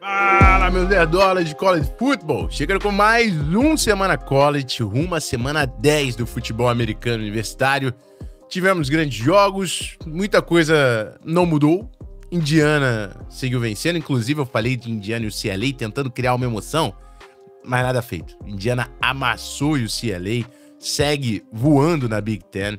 Fala, meus nerdolas de college football! Chegando com mais um Semana College, rumo à semana 10 do futebol americano universitário. Tivemos grandes jogos, muita coisa não mudou. Indiana seguiu vencendo, inclusive eu falei de Indiana e o CLA tentando criar uma emoção, mas nada feito. Indiana amassou e o CLA segue voando na Big Ten.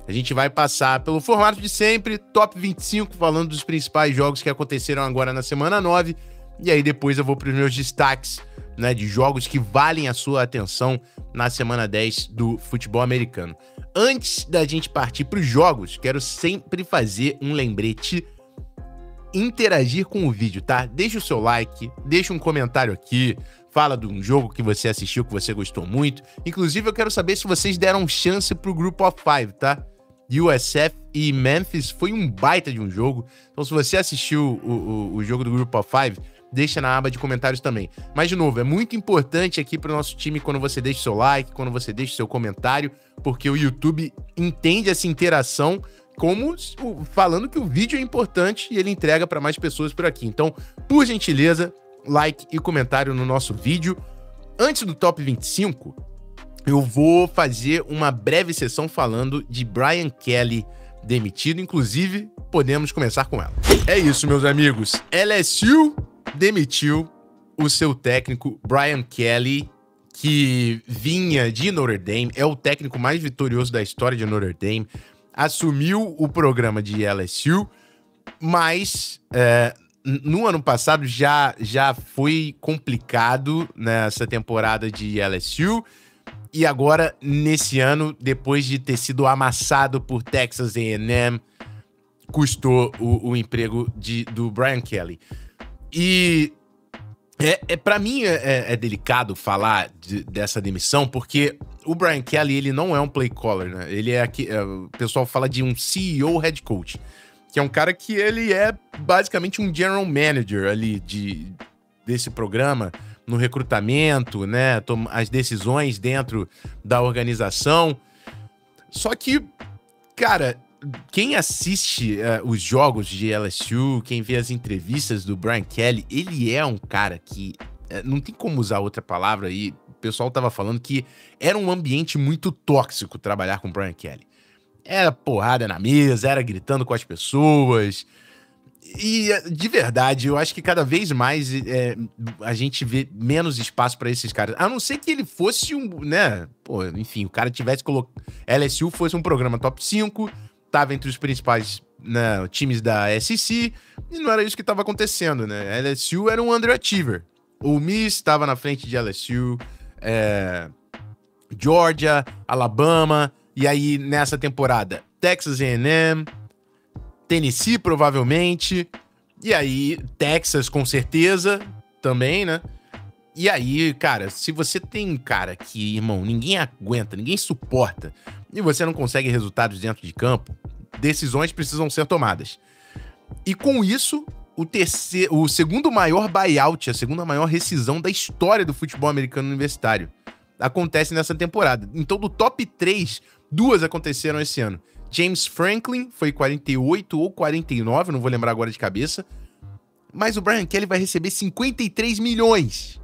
A gente vai passar pelo formato de sempre, top 25, falando dos principais jogos que aconteceram agora na semana 9. E aí depois eu vou para os meus destaques, né, de jogos que valem a sua atenção na semana 10 do futebol americano. Antes da gente partir para os jogos, quero sempre fazer um lembrete: interagir com o vídeo, tá? Deixa o seu like, deixa um comentário aqui, fala de um jogo que você assistiu, que você gostou muito. Inclusive, eu quero saber se vocês deram chance pro Group of Five, tá? USF e Memphis foi um baita de um jogo. Então, se você assistiu o jogo do Group of Five, deixa na aba de comentários também. Mas, de novo, é muito importante aqui pro nosso time quando você deixa o seu like, quando você deixa o seu comentário, porque o YouTube entende essa interação como falando que o vídeo é importante e ele entrega para mais pessoas por aqui. Então, por gentileza, like e comentário no nosso vídeo. Antes do top 25, eu vou fazer uma breve sessão falando de Brian Kelly demitido. Inclusive, podemos começar com ela. É isso, meus amigos. LSU demitiu o seu técnico Brian Kelly, que vinha de Notre Dame, é o técnico mais vitorioso da história de Notre Dame, assumiu o programa de LSU, mas no ano passado já foi complicado nessa temporada de LSU, e agora, nesse ano, depois de ter sido amassado por Texas A&M, custou o emprego do Brian Kelly. E para mim é delicado falar dessa demissão, porque o Brian Kelly, ele não é um play caller, né? Ele o pessoal fala de um CEO head coach, que é um cara que ele é basicamente um general manager ali desse programa, no recrutamento, né? As decisões dentro da organização. Só que, cara, quem assiste os jogos de LSU, quem vê as entrevistas do Brian Kelly, ele é um cara que não tem como usar outra palavra aí. O pessoal tava falando que era um ambiente muito tóxico trabalhar com o Brian Kelly. Era porrada na mesa, era gritando com as pessoas. E, de verdade, eu acho que cada vez mais a gente vê menos espaço pra esses caras. A não ser que ele fosse né? Pô, enfim, o cara tivesse colocado... LSU fosse um programa top 5, tava entre os principais, né, times da SEC, e não era isso que tava acontecendo, né? LSU era um underachiever. O Miss estava na frente de LSU, Georgia, Alabama, e aí nessa temporada Texas A&M, Tennessee provavelmente, e aí Texas com certeza também, né? E aí, cara, se você tem um cara que, irmão, ninguém aguenta, ninguém suporta, e você não consegue resultados dentro de campo, decisões precisam ser tomadas. E com isso, o segundo maior buyout, a segunda maior rescisão da história do futebol americano universitário acontece nessa temporada. Então, do top 3, 2 aconteceram esse ano. James Franklin foi 48 ou 49, não vou lembrar agora de cabeça, mas o Brian Kelly vai receber 53 milhões.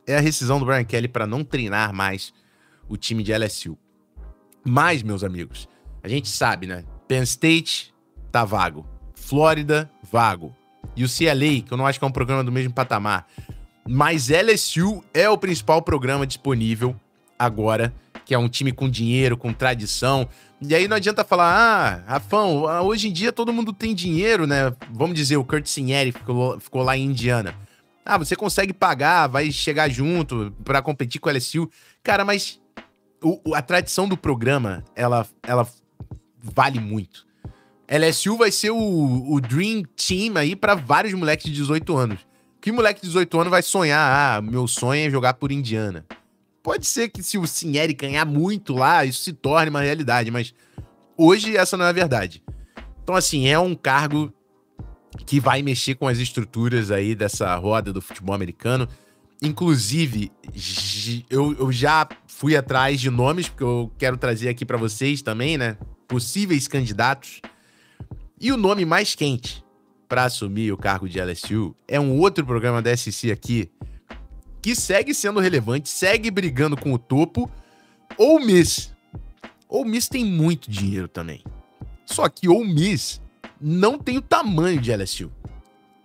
É a rescisão do Brian Kelly para não treinar mais o time de LSU. Mas, meus amigos, a gente sabe, né? Penn State tá vago. Flórida, vago. E o CLA, que eu não acho que é um programa do mesmo patamar. Mas LSU é o principal programa disponível agora, que é um time com dinheiro, com tradição. E aí não adianta falar, Rafão, hoje em dia todo mundo tem dinheiro, né? Vamos dizer, o Curt Cinieri ficou lá em Indiana. Você consegue pagar, vai chegar junto pra competir com o LSU. Cara, mas a tradição do programa, ela vale muito. LSU vai ser o Dream Team aí pra vários moleques de 18 anos. Que moleque de 18 anos vai sonhar, meu sonho é jogar por Indiana? Pode ser que se o Cinieri ganhar muito lá, isso se torne uma realidade, mas hoje essa não é a verdade. Então, assim, é um cargo que vai mexer com as estruturas aí dessa roda do futebol americano. Inclusive, eu já fui atrás de nomes, porque eu quero trazer aqui pra vocês também, né? Possíveis candidatos. E o nome mais quente para assumir o cargo de LSU é um outro programa da SEC aqui que segue sendo relevante, segue brigando com o topo. Ole Miss. Ole Miss tem muito dinheiro também. Só que Ole Miss não tem o tamanho de LSU.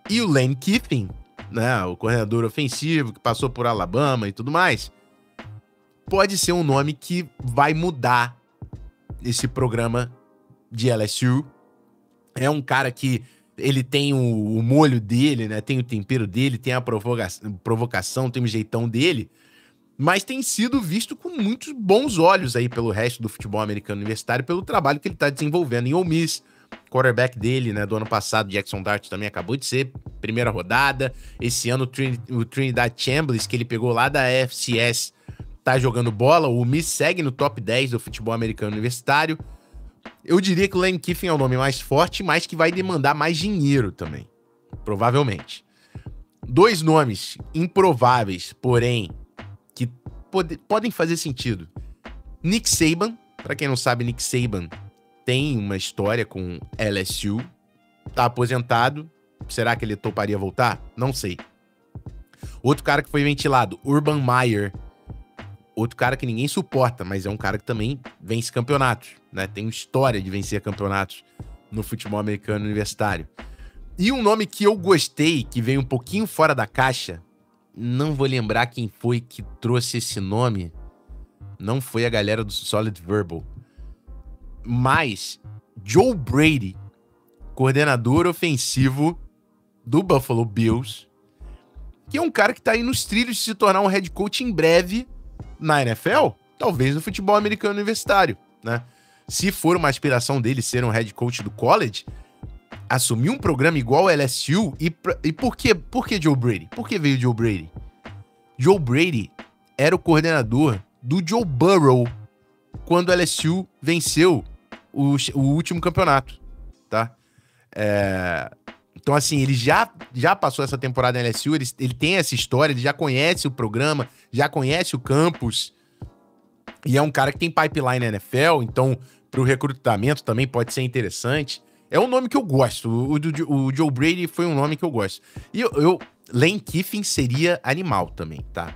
E o Lane Kiffin, né, o coordenador ofensivo que passou por Alabama e tudo mais, pode ser um nome que vai mudar esse programa de LSU. É um cara que ele tem o molho dele, né? Tem o tempero dele, tem a provocação, tem o jeitão dele, mas tem sido visto com muitos bons olhos aí pelo resto do futebol americano universitário, pelo trabalho que ele tá desenvolvendo em Ole Miss. Quarterback dele, né, do ano passado, Jackson Dart, também acabou de ser primeira rodada. Esse ano o Trinidad Chambliss, que ele pegou lá da FCS, tá jogando bola. O Ole Miss segue no top 10 do futebol americano universitário. Eu diria que o Lane Kiffin é o nome mais forte, mas que vai demandar mais dinheiro também, provavelmente. Dois nomes improváveis, porém, que podem fazer sentido. Nick Saban. Pra quem não sabe, Nick Saban tem uma história com LSU. Tá aposentado. Será que ele toparia voltar? Não sei. Outro cara que foi ventilado, Urban Meyer. Outro cara que ninguém suporta, mas é um cara que também vence campeonatos, né? Tem uma história de vencer campeonatos no futebol americano universitário. E um nome que eu gostei, que veio um pouquinho fora da caixa, não vou lembrar quem foi que trouxe esse nome. Não foi a galera do Solid Verbal. Mas Joe Brady, coordenador ofensivo do Buffalo Bills, que é um cara que tá aí nos trilhos de se tornar um head coach em breve na NFL, talvez no futebol americano universitário, né? Se for uma aspiração dele ser um head coach do college, assumir um programa igual ao LSU, e por que Joe Brady? Por que veio Joe Brady? Joe Brady era o coordenador do Joe Burrow quando o LSU venceu o último campeonato, tá? Então, assim, ele já passou essa temporada na LSU, ele tem essa história, ele já conhece o programa, já conhece o campus, e é um cara que tem pipeline na NFL, então, pro recrutamento também pode ser interessante. É um nome que eu gosto, o Joe Brady foi um nome que eu gosto. E Lane Kiffin seria animal também, tá?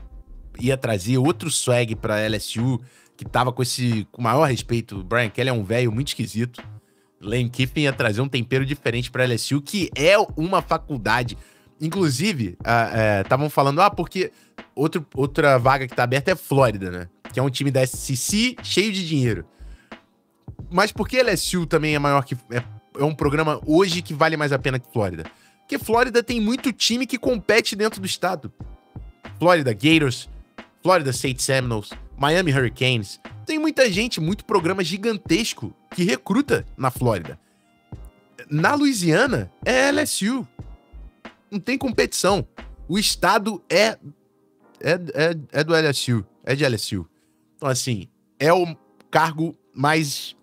Ia trazer outro swag pra LSU, que tava com o maior respeito. O Brian Kelly é um velho muito esquisito. Lane Kiffin ia trazer um tempero diferente pra LSU, que é uma faculdade. Inclusive, estavam falando, porque outra vaga que tá aberta é Flórida, né? Que é um time da SEC cheio de dinheiro. Mas por que LSU também é maior que... É um programa hoje que vale mais a pena que Flórida? Porque Flórida tem muito time que compete dentro do estado. Florida Gators, Florida State Seminoles, Miami Hurricanes. Tem muita gente, muito programa gigantesco que recruta na Flórida. Na Louisiana, é LSU. Não tem competição. O estado é do LSU. É de LSU. Então, assim, é o cargo mais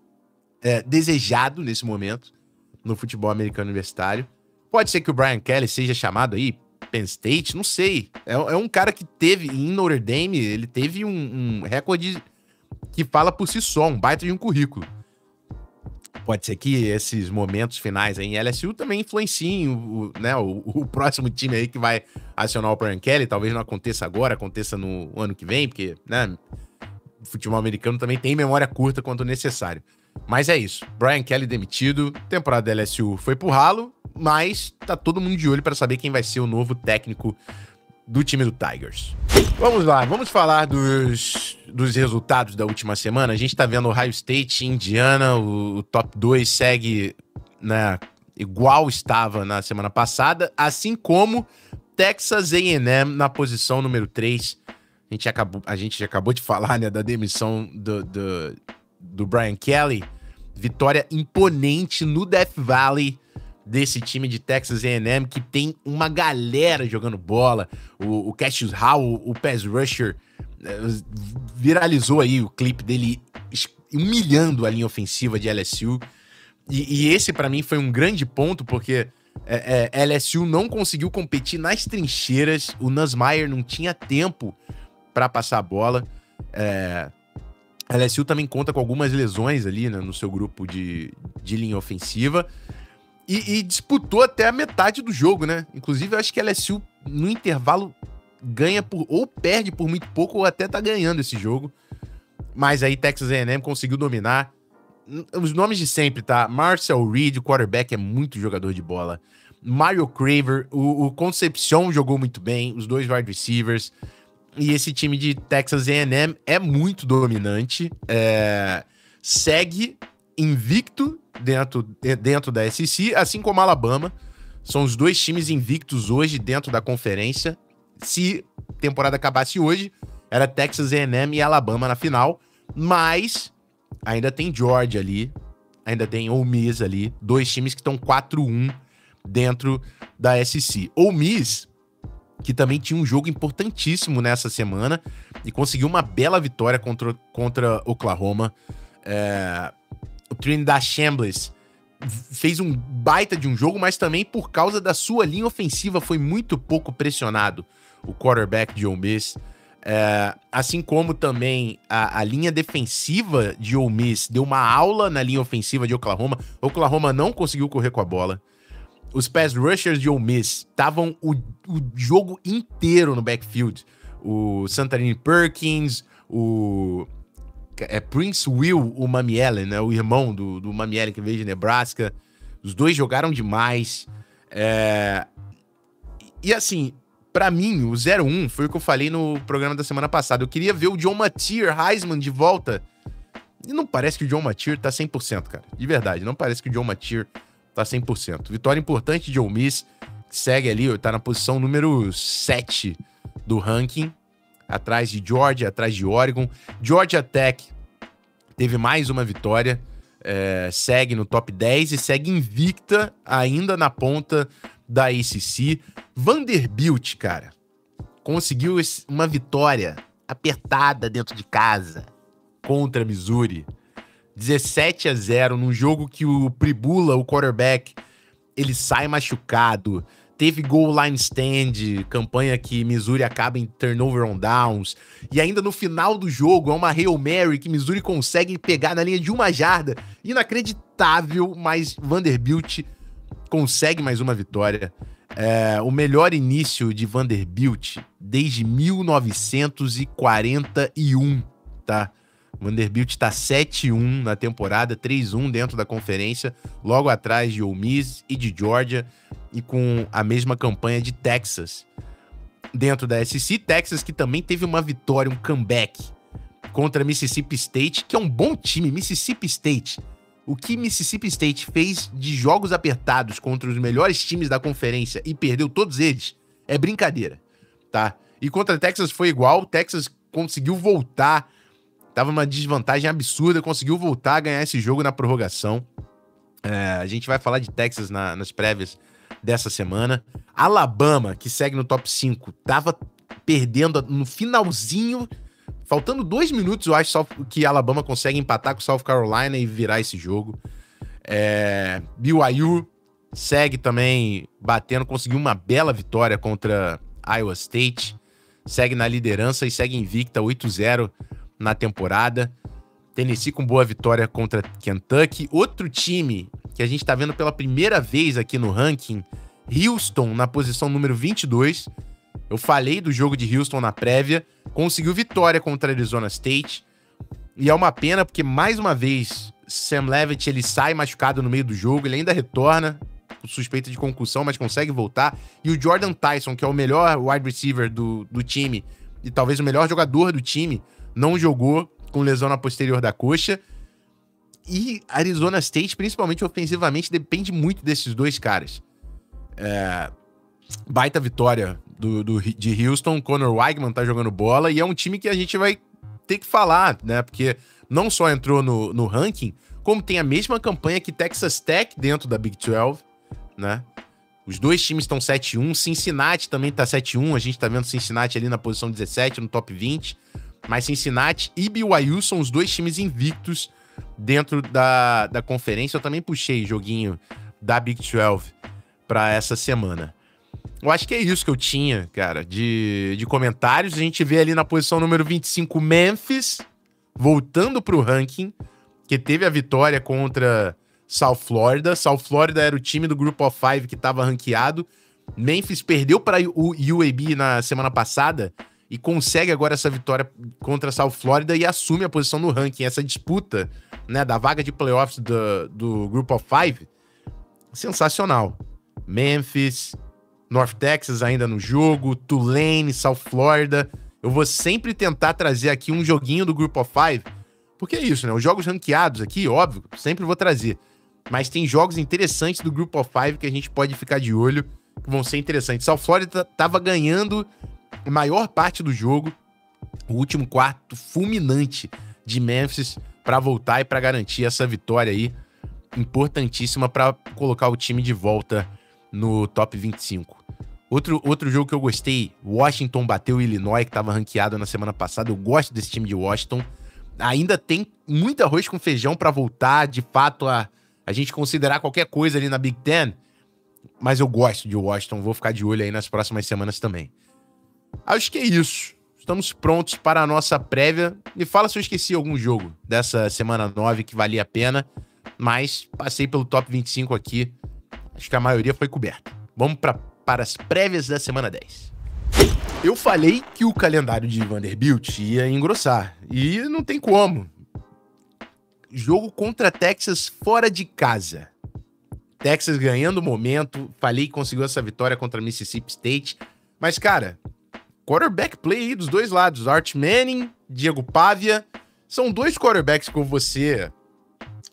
desejado nesse momento no futebol americano universitário. Pode ser que o Brian Kelly seja chamado aí, Penn State, não sei. É um cara que teve, em Notre Dame, ele teve um recorde que fala por si só, um baita de um currículo. Pode ser que esses momentos finais aí em LSU também influenciem o próximo time aí que vai acionar o Brian Kelly. Talvez não aconteça agora, aconteça no ano que vem, porque, né, o futebol americano também tem memória curta quanto necessário. Mas é isso. Brian Kelly demitido, temporada da LSU foi pro ralo, mas tá todo mundo de olho para saber quem vai ser o novo técnico do time do Tigers. Vamos lá, vamos falar dos resultados da última semana. A gente tá vendo Ohio State e Indiana, o top 2 segue, né, igual estava na semana passada, assim como Texas A&M na posição número 3. A gente acabou de falar, né, da demissão do Brian Kelly. Vitória imponente no Death Valley desse time de Texas A&M, que tem uma galera jogando bola. O Cassius Howell, o pass rusher, viralizou aí o clipe dele humilhando a linha ofensiva de LSU. E esse, pra mim, foi um grande ponto, porque LSU não conseguiu competir nas trincheiras. O Nussmeier não tinha tempo pra passar a bola. A LSU também conta com algumas lesões ali, né, no seu grupo de linha ofensiva. E disputou até a metade do jogo, né? Inclusive, eu acho que a LSU, no intervalo, ganha ou perde por muito pouco, ou até tá ganhando esse jogo. Mas aí Texas A&M conseguiu dominar. Os nomes de sempre, tá? Marcel Reed, o quarterback, é muito jogador de bola. Mario Craver, o Concepcion jogou muito bem, os dois wide receivers. E esse time de Texas A&M é muito dominante. Segue invicto dentro da SEC, assim como a Alabama. São os dois times invictos hoje dentro da conferência. Se a temporada acabasse hoje, era Texas A&M e Alabama na final. Mas ainda tem Georgia ali, ainda tem Ole Miss ali. Dois times que estão 4-1 dentro da SEC. Ole Miss, que também tinha um jogo importantíssimo nessa semana e conseguiu uma bela vitória contra Oklahoma. O Trinidad Chambliss fez um baita de um jogo, mas também por causa da sua linha ofensiva foi muito pouco pressionado o quarterback de Ole Miss. Assim como também a linha defensiva de Ole Miss deu uma aula na linha ofensiva de Oklahoma. Oklahoma não conseguiu correr com a bola. Os pass rushers de Ole Miss estavam o jogo inteiro no backfield. O Santarini Perkins, o Prince Will, o Mamiellen, né? O irmão do Mamiellen que veio de Nebraska. Os dois jogaram demais. E assim, pra mim, o 0-1 foi o que eu falei no programa da semana passada. Eu queria ver o John Mateer, Heisman, de volta. E não parece que o John Mateer tá 100%, cara. De verdade, não parece que o John Mateer tá 100%. Vitória importante de Ole Miss, que segue ali, tá na posição número 7 do ranking, atrás de Georgia, atrás de Oregon. Georgia Tech teve mais uma vitória, segue no top 10 e segue invicta ainda na ponta da ACC. Vanderbilt, cara, conseguiu uma vitória apertada dentro de casa contra Missouri. 17-0 num jogo que o Pribula, o quarterback, ele sai machucado. Teve goal line stand, campanha que Missouri acaba em turnover on downs. E ainda no final do jogo, é uma Hail Mary que Missouri consegue pegar na linha de 1 jarda. Inacreditável, mas Vanderbilt consegue mais uma vitória. O melhor início de Vanderbilt desde 1941, tá? Vanderbilt tá 7-1 na temporada, 3-1 dentro da conferência, logo atrás de Ole Miss e de Georgia, e com a mesma campanha de Texas dentro da SEC. Texas que também teve uma vitória, um comeback contra Mississippi State, que é um bom time. Mississippi State, o que Mississippi State fez de jogos apertados contra os melhores times da conferência e perdeu todos eles, é brincadeira, tá? E contra Texas foi igual. Texas conseguiu voltar, tava numa desvantagem absurda, conseguiu voltar a ganhar esse jogo na prorrogação. A gente vai falar de Texas nas prévias dessa semana. Alabama, que segue no top 5, tava perdendo no finalzinho, faltando 2 minutos, eu acho, só que Alabama consegue empatar com South Carolina e virar esse jogo. BYU segue também batendo, conseguiu uma bela vitória contra Iowa State, segue na liderança e segue invicta, 8-0 na temporada. Tennessee com boa vitória contra Kentucky. Outro time que a gente tá vendo pela primeira vez aqui no ranking, Houston na posição número 22. Eu falei do jogo de Houston na prévia, conseguiu vitória contra Arizona State. E é uma pena porque, mais uma vez, Sam Leavitt, ele sai machucado no meio do jogo, ele ainda retorna, suspeita de concussão, mas consegue voltar. E o Jordan Tyson, que é o melhor wide receiver do time e talvez o melhor jogador do time, não jogou com lesão na posterior da coxa. E Arizona State, principalmente ofensivamente, depende muito desses dois caras. Baita vitória de Houston. Conor Weigman tá jogando bola e é um time que a gente vai ter que falar, né? Porque não só entrou no ranking, como tem a mesma campanha que Texas Tech dentro da Big 12, né? Os dois times estão 7-1. Cincinnati também tá 7-1. A gente tá vendo Cincinnati ali na posição 17, no top 20. Mas Cincinnati e BYU são os dois times invictos dentro da conferência. Eu também puxei joguinho da Big 12 para essa semana. Eu acho que é isso que eu tinha, cara, de comentários. A gente vê ali na posição número 25 Memphis, voltando pro ranking, que teve a vitória contra South Florida. South Florida era o time do Group of Five que estava ranqueado. Memphis perdeu para o UAB na semana passada e consegue agora essa vitória contra South Florida e assume a posição no ranking. Essa disputa, né, da vaga de playoffs do Group of Five, sensacional. Memphis, North Texas ainda no jogo, Tulane, South Florida. Eu vou sempre tentar trazer aqui um joguinho do Group of Five, porque é isso, né? Os jogos ranqueados aqui, óbvio, sempre vou trazer. Mas tem jogos interessantes do Group of Five que a gente pode ficar de olho, que vão ser interessantes. South Florida tava ganhando a maior parte do jogo, o último quarto fulminante de Memphis para voltar e para garantir essa vitória aí, importantíssima para colocar o time de volta no top 25. Outro jogo que eu gostei, Washington bateu o Illinois, que estava ranqueado na semana passada. Eu gosto desse time de Washington. Ainda tem muito arroz com feijão para voltar, de fato, a gente considerar qualquer coisa ali na Big Ten. Mas eu gosto de Washington, vou ficar de olho aí nas próximas semanas também. Acho que é isso. Estamos prontos para a nossa prévia. Me fala se eu esqueci algum jogo dessa semana 9 que valia a pena. Mas passei pelo top 25 aqui. Acho que a maioria foi coberta. Vamos para as prévias da semana 10. Eu falei que o calendário de Vanderbilt ia engrossar. E não tem como. Jogo contra Texas fora de casa. Texas ganhando o momento. Falei que conseguiu essa vitória contra Mississippi State. Mas, cara, quarterback play aí dos dois lados. Arch Manning, Diego Pavia. São dois quarterbacks que eu vou ser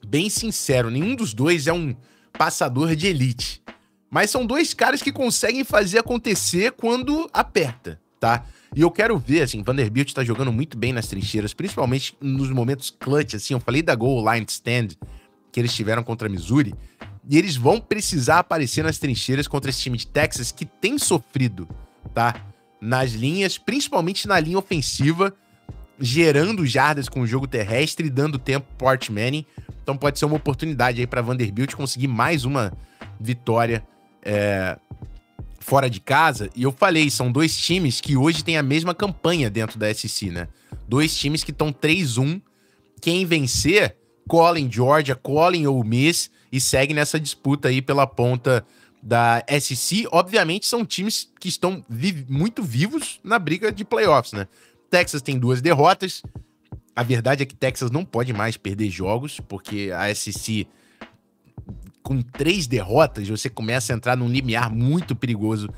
bem sincero. Nenhum dos dois é um passador de elite. Mas são dois caras que conseguem fazer acontecer quando aperta, tá? E eu quero ver, assim, Vanderbilt tá jogando muito bem nas trincheiras, principalmente nos momentos clutch, assim. Eu falei da goal line stand que eles tiveram contra Missouri. E eles vão precisar aparecer nas trincheiras contra esse time de Texas que tem sofrido, tá? Nas linhas, principalmente na linha ofensiva, gerando jardas com o jogo terrestre e dando tempo pro Arch Manning. Então pode ser uma oportunidade aí pra Vanderbilt conseguir mais uma vitória fora de casa. E eu falei, são dois times que hoje têm a mesma campanha dentro da SEC, né? Dois times que estão 3-1. Quem vencer, cola em Georgia, cola em Ole Miss e segue nessa disputa aí pela ponta da SEC. Obviamente são times que estão muito vivos na briga de playoffs, né? Texas tem 2 derrotas. A verdade é que Texas não pode mais perder jogos, porque a SEC, com 3 derrotas, você começa a entrar num limiar muito perigoso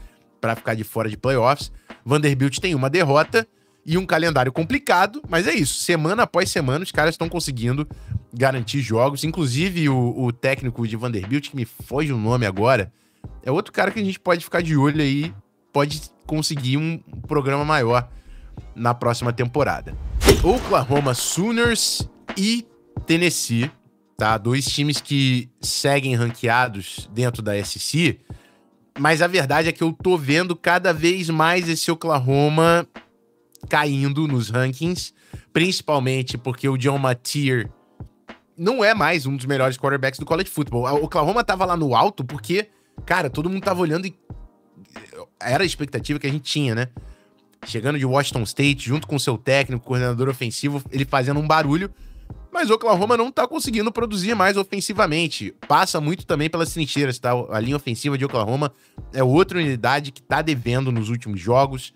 para ficar de fora de playoffs. Vanderbilt tem 1 derrota e um calendário complicado, mas é isso. Semana após semana, os caras estão conseguindo garantir jogos. Inclusive, o técnico de Vanderbilt, que me foge o nome agora, é outro cara que a gente pode ficar de olho aí, pode conseguir um programa maior na próxima temporada. Oklahoma Sooners e Tennessee, tá? 2 times que seguem ranqueados dentro da SEC, mas a verdade é que eu tô vendo cada vez mais esse Oklahoma caindo nos rankings, principalmente porque o John Mateer não é mais um dos melhores quarterbacks do college football. O Oklahoma tava lá no alto porque, cara, todo mundo tava olhando e era a expectativa que a gente tinha, né? Chegando de Washington State, junto com seu técnico, coordenador ofensivo, ele fazendo um barulho, mas o Oklahoma não tá conseguindo produzir mais ofensivamente. Passa muito também pelas trincheiras, tá? A linha ofensiva de Oklahoma é outra unidade que tá devendo nos últimos jogos.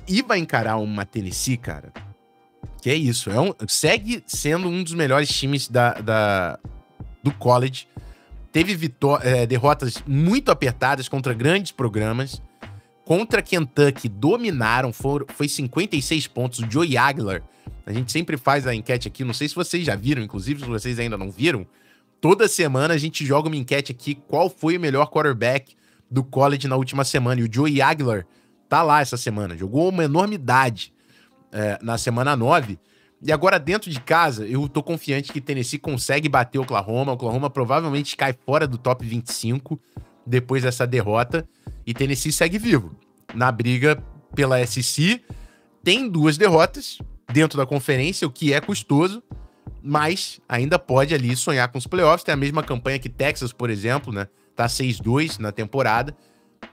E vai encarar uma Tennessee, cara, que é isso, segue sendo um dos melhores times do college. Teve derrotas muito apertadas contra grandes programas. Contra Kentucky, dominaram, foi 56 pontos. O Joey Aguilar, a gente sempre faz a enquete aqui, não sei se vocês já viram, inclusive se vocês ainda não viram, toda semana a gente joga uma enquete aqui, qual foi o melhor quarterback do college na última semana, e o Joey Aguilar tá lá essa semana, jogou uma enormidade na semana 9, e agora dentro de casa, eu tô confiante que Tennessee consegue bater o Oklahoma provavelmente cai fora do top 25 depois dessa derrota, e Tennessee segue vivo na briga pela SEC. Tem 2 derrotas dentro da conferência, o que é custoso, mas ainda pode ali sonhar com os playoffs. Tem a mesma campanha que Texas, por exemplo, né? Tá 6-2 na temporada.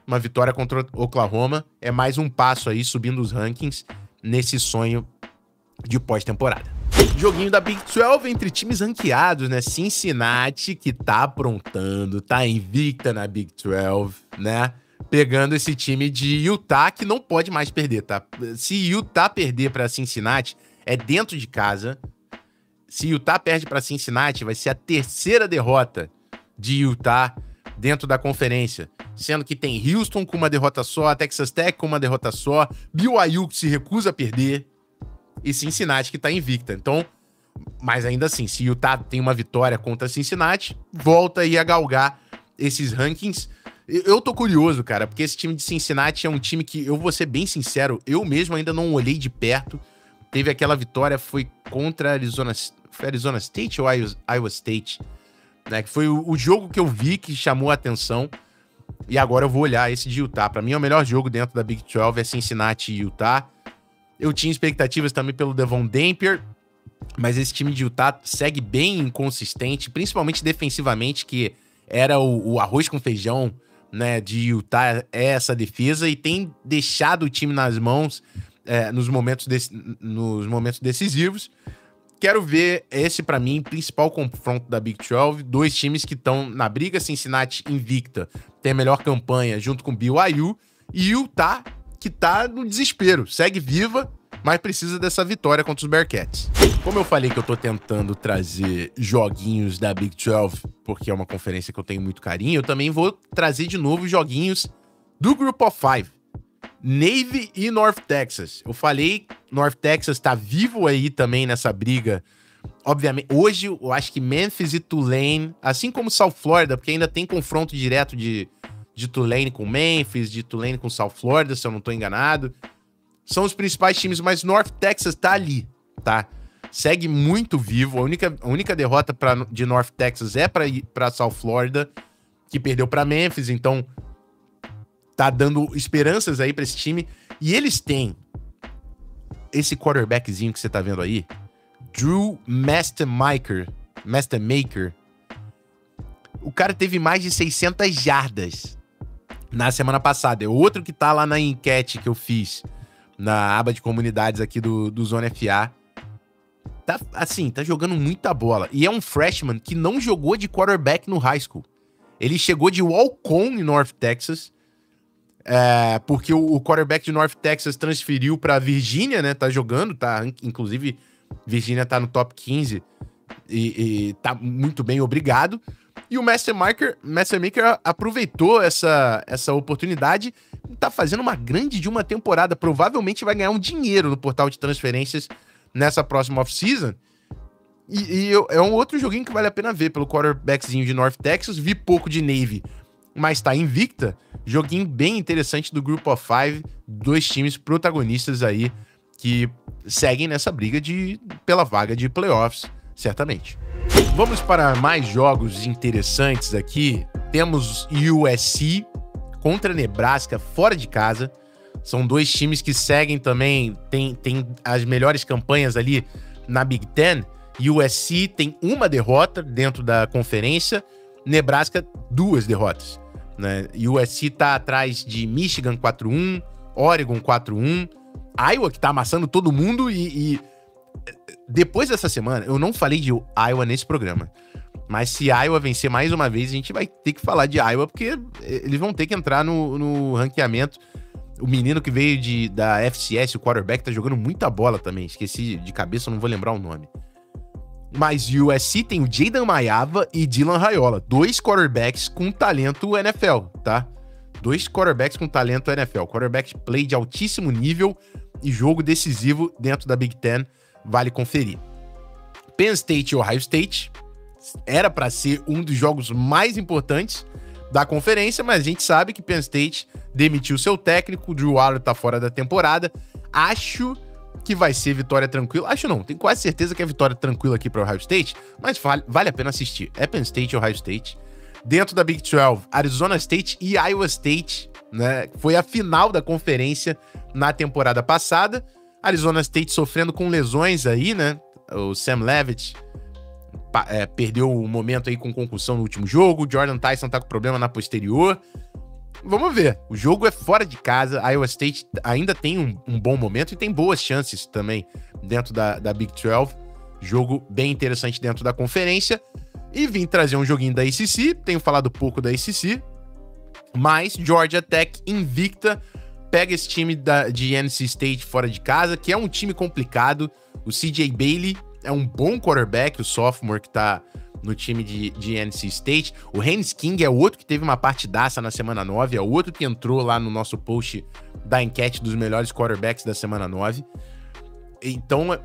Uma vitória contra Oklahoma é mais um passo aí subindo os rankings nesse sonho de pós-temporada. Joguinho da Big 12 entre times ranqueados, né? Cincinnati, que tá aprontando, tá invicta na Big 12, né? Pegando esse time de Utah, que não pode mais perder, tá? Se Utah perder pra Cincinnati, é dentro de casa. Se Utah perde pra Cincinnati, vai ser a terceira derrota de Utah dentro da conferência. Sendo que tem Houston com uma derrota só, Texas Tech com uma derrota só, BYU que se recusa a perder e Cincinnati que tá invicta. Então, mas ainda assim, se Utah tem uma vitória contra Cincinnati, volta aí a galgar esses rankings. Eu tô curioso, cara, porque esse time de Cincinnati é um time que, eu vou ser bem sincero, eu mesmo ainda não olhei de perto. Teve aquela vitória, foi contra Arizona State ou Iowa State, né? Que foi o jogo que eu vi que chamou a atenção. E agora eu vou olhar esse de Utah. Pra mim, é o melhor jogo dentro da Big 12 é Cincinnati e Utah. Eu tinha expectativas também pelo Devon Dampier, mas esse time de Utah segue bem inconsistente, principalmente defensivamente, que era o arroz com feijão, né, de Utah, é essa defesa, e tem deixado o time nas mãos nos momentos decisivos. Quero ver esse, pra mim, principal confronto da Big 12, dois times que estão na briga. Cincinnati invicta, tem a melhor campanha junto com BYU, e Utah, que tá no desespero, segue viva, mas precisa dessa vitória contra os Bearcats. Como eu falei que eu tô tentando trazer joguinhos da Big 12, porque é uma conferência que eu tenho muito carinho, eu também vou trazer de novo joguinhos do Group of Five. Navy e North Texas. Eu falei, North Texas tá vivo aí também nessa briga. Obviamente, hoje eu acho que Memphis e Tulane, assim como South Florida, porque ainda tem confronto direto de Tulane com Memphis, de Tulane com South Florida, se eu não tô enganado. São os principais times, mas North Texas tá ali, tá? Segue muito vivo. A única derrota de North Texas é pra South Florida, que perdeu pra Memphis, então tá dando esperanças aí pra esse time. E eles têm esse quarterbackzinho que você tá vendo aí, Drew Mastermaker. O cara teve mais de 600 jardas na semana passada. É outro que tá lá na enquete que eu fiz na aba de comunidades aqui do Zona FA. Tá jogando muita bola. E é um freshman que não jogou de quarterback no high school. Ele chegou de walk-on em North Texas, porque o quarterback de North Texas transferiu pra Virgínia, né? Tá jogando, inclusive Virgínia tá no top 15 e tá muito bem, obrigado. E o Mastermaker aproveitou essa oportunidade e tá fazendo uma grande de uma temporada. Provavelmente vai ganhar um dinheiro no portal de transferências nessa próxima off-season. E é um outro joguinho que vale a pena ver pelo quarterbackzinho de North Texas. Vi pouco de Navy, mas tá invicta. Joguinho bem interessante do Group of Five. Dois times protagonistas aí que seguem nessa briga pela vaga de playoffs, certamente. Vamos para mais jogos interessantes aqui. Temos USC contra Nebraska fora de casa. São dois times que seguem também, tem as melhores campanhas ali na Big Ten. USC tem uma derrota dentro da conferência, Nebraska 2 derrotas, né? USC tá atrás de Michigan 4-1, Oregon 4-1, Iowa que tá amassando todo mundo e depois dessa semana, eu não falei de Iowa nesse programa, mas se Iowa vencer mais uma vez, a gente vai ter que falar de Iowa, porque eles vão ter que entrar no ranqueamento. O menino que veio da FCS, o quarterback, tá jogando muita bola também. Esqueci de cabeça, eu não vou lembrar o nome. Mas o USC tem o Jaden Maiava e Dylan Raiola. 2 quarterbacks com talento NFL, tá? 2 quarterbacks com talento NFL. Quarterback play de altíssimo nível e jogo decisivo dentro da Big Ten. Vale conferir. Penn State e Ohio State era para ser um dos jogos mais importantes da conferência, mas a gente sabe que Penn State demitiu seu técnico, o Drew Allar tá fora da temporada. Acho que vai ser vitória tranquila. Acho não, tenho quase certeza que é vitória tranquila aqui para Ohio State, mas vale a pena assistir. É Penn State e Ohio State. Dentro da Big 12, Arizona State e Iowa State, né? Foi a final da conferência na temporada passada. Arizona State sofrendo com lesões aí, né? O Sam Leavitt perdeu o momento aí com concussão no último jogo. Jordan Tyson tá com problema na posterior. Vamos ver. O jogo é fora de casa. Iowa State ainda tem um bom momento e tem boas chances também dentro da Big 12. Jogo bem interessante dentro da conferência. E vim trazer um joguinho da ACC, tenho falado pouco da ACC, mas Georgia Tech invicta, pega esse time de NC State fora de casa, que é um time complicado. O CJ Bailey é um bom quarterback, o sophomore que tá no time de NC State. O Haynes King é outro que teve uma partidaça na semana 9, é outro que entrou lá no nosso post da enquete dos melhores quarterbacks da semana 9. Então,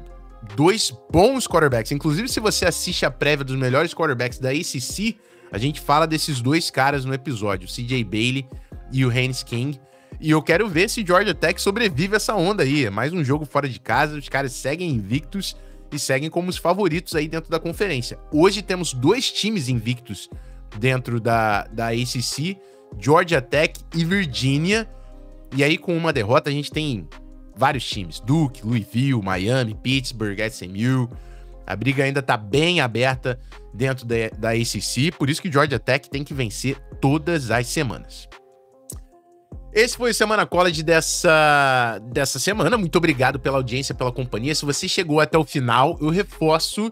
dois bons quarterbacks. Inclusive, se você assiste a prévia dos melhores quarterbacks da ACC, a gente fala desses dois caras no episódio, o CJ Bailey e o Haynes King. E eu quero ver se Georgia Tech sobrevive a essa onda aí. É mais um jogo fora de casa, os caras seguem invictos e seguem como os favoritos aí dentro da conferência. Hoje temos dois times invictos dentro da ACC, Georgia Tech e Virginia. E aí, com uma derrota, a gente tem vários times, Duke, Louisville, Miami, Pittsburgh, SMU. A briga ainda tá bem aberta dentro da ACC, por isso que Georgia Tech tem que vencer todas as semanas. Esse foi o Semana College dessa semana. Muito obrigado pela audiência, pela companhia. Se você chegou até o final, eu reforço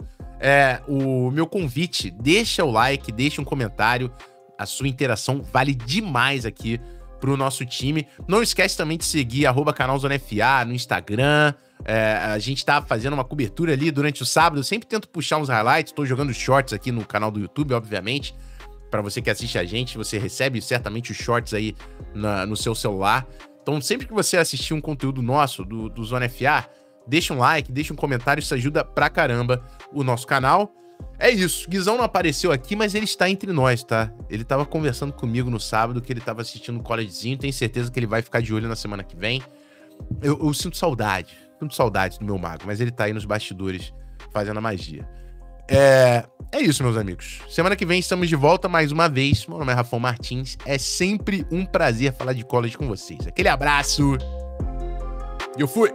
o meu convite. Deixa o like, deixa um comentário. A sua interação vale demais aqui pro nosso time. Não esquece também de seguir @canalzonefa no Instagram. A gente tá fazendo uma cobertura ali durante o sábado. Eu sempre tento puxar uns highlights. Tô jogando shorts aqui no canal do YouTube, obviamente. Para você que assiste a gente, você recebe certamente os shorts aí no seu celular. Então, sempre que você assistir um conteúdo nosso do Zona FA, deixa um like, deixa um comentário, isso ajuda pra caramba o nosso canal. É isso, Guizão não apareceu aqui, mas ele está entre nós, tá? Ele tava conversando comigo no sábado, que ele tava assistindo um collegezinho, tenho certeza que ele vai ficar de olho na semana que vem. Eu sinto saudade do meu mago, mas ele tá aí nos bastidores fazendo a magia. É isso, meus amigos. Semana que vem estamos de volta mais uma vez. Meu nome é Rafão Martins. É sempre um prazer falar de college com vocês. Aquele abraço. E eu fui!